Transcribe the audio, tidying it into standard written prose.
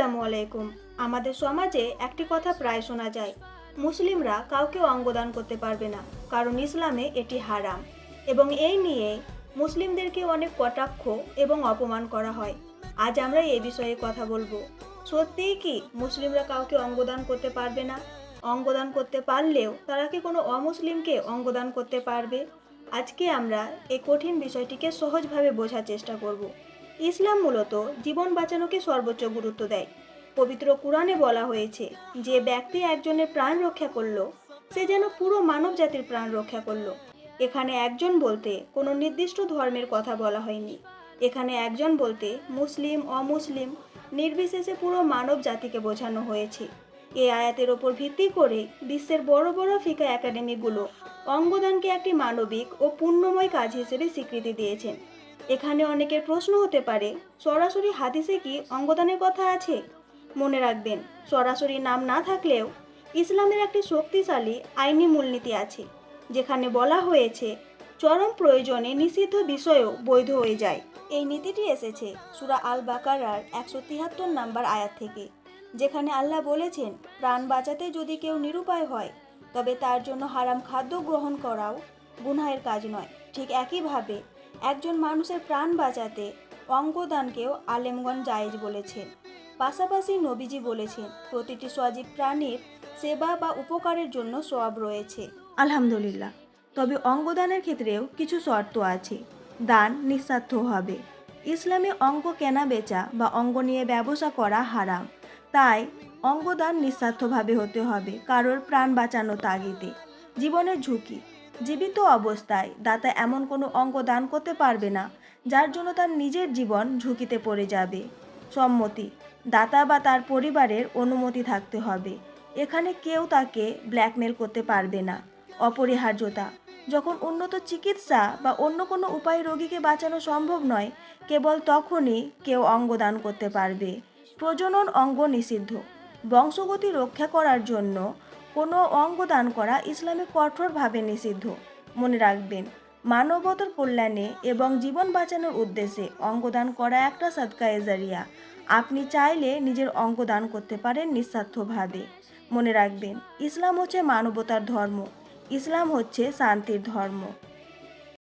আসসালামু আলাইকুম। আমাদের সমাজে একটি কথা প্রায় শোনা যায়, মুসলিমরা কাউকে অঙ্গদান করতে পারবে না, কারণ ইসলামে এটি হারাম। এবং এই নিয়ে মুসলিমদেরকে অনেক কটাক্ষ এবং অপমান করা হয়। আজ আমরা এই বিষয়ে কথা বলবো। সত্যিই কি মুসলিমরা কাউকে অঙ্গদান করতে পারবে না? অঙ্গদান করতে পারলেও তারা কি কোনো অমুসলিমকে অঙ্গদান করতে পারবে? আজকে আমরা এই কঠিন বিষয়টিকে সহজভাবে বোঝার চেষ্টা করব। ইসলাম মূলত জীবন বাঁচানোকে সর্বোচ্চ গুরুত্ব দেয়। পবিত্র কুরআনে বলা হয়েছে, যে ব্যক্তি একজনের প্রাণ রক্ষা করলো, সে যেন পুরো মানব জাতির প্রাণ রক্ষা করলো। এখানে একজন বলতে কোনো নির্দিষ্ট ধর্মের কথা বলা হয়নি। এখানে একজন বলতে মুসলিম অমুসলিম নির্বিশেষে পুরো মানব জাতিকে বোঝানো হয়েছে। এই আয়াতের ওপর ভিত্তি করে বিশ্বের বড় বড় ফিকা একাডেমিগুলো অঙ্গদানকে একটি মানবিক ও পুণ্যময় কাজ হিসেবে স্বীকৃতি দিয়েছেন। এখানে অনেকের প্রশ্ন হতে পারে, সরাসরি হাদিসে কি অঙ্গদানের কথা আছে? মনে রাখবেন, সরাসরি নাম না থাকলেও ইসলামের একটি শক্তিশালী আইনি মূলনীতি আছে, যেখানে বলা হয়েছে চরম প্রয়োজনে নিষিদ্ধ বিষয়ও বৈধ হয়ে যায়। এই নীতিটি এসেছে সূরা আল বাকারার 173 নম্বর আয়াত থেকে, যেখানে আল্লাহ বলেছেন, প্রাণ বাঁচাতে যদি কেউ নিরুপায় হয়, তবে তার জন্য হারাম খাদ্য গ্রহণ করাও গুনাহের কাজ নয়। ঠিক একইভাবে একজন মানুষের প্রাণ বাঁচাতে অঙ্গদানকেও আলেমগণ জায়েজ বলেছেন। পাশাপাশি নবীজি বলেছেন, প্রতিটি সজীব প্রাণীর সেবা বা উপকারের জন্য সওয়াব রয়েছে। আলহামদুলিল্লাহ। তবে অঙ্গদানের ক্ষেত্রেও কিছু শর্ত আছে। দান নিঃস্বার্থ হবে। ইসলামে অঙ্গ কেনা বেচা বা অঙ্গ নিয়ে ব্যবসা করা হারাম। তাই অঙ্গদান নিঃস্বার্থভাবে হতে হবে, কারোর প্রাণ বাঁচানো তাগিদে। জীবনের ঝুঁকি, জীবিত অবস্থায় দাতা এমন কোনো অঙ্গ দান করতে পারবে না যার জন্য তার নিজের জীবন ঝুঁকিতে পড়ে যাবে। সম্মতি, দাতা বা তার পরিবারের অনুমতি থাকতে হবে। এখানে কেউ তাকে ব্ল্যাকমেল করতে পারবে না। অপরিহার্যতা, যখন উন্নত চিকিৎসা বা অন্য কোনো উপায়ে রোগীকে বাঁচানো সম্ভব নয়, কেবল তখনই কেউ অঙ্গ দান করতে পারবে। প্রজনন অঙ্গ নিষিদ্ধ। বংশগতি রক্ষা করার জন্য কোনো অঙ্গ দান করা ইসলামে কঠোরভাবে নিষিদ্ধ। মনে রাখবেন, মানবতার কল্যাণে এবং জীবন বাঁচানোর উদ্দেশ্যে অঙ্গদান করা একটা সাদকায়ে জারিয়া। আপনি চাইলে নিজের অঙ্গ দান করতে পারেন নিঃস্বার্থভাবে। মনে রাখবেন, ইসলাম হচ্ছে মানবতার ধর্ম। ইসলাম হচ্ছে শান্তির ধর্ম।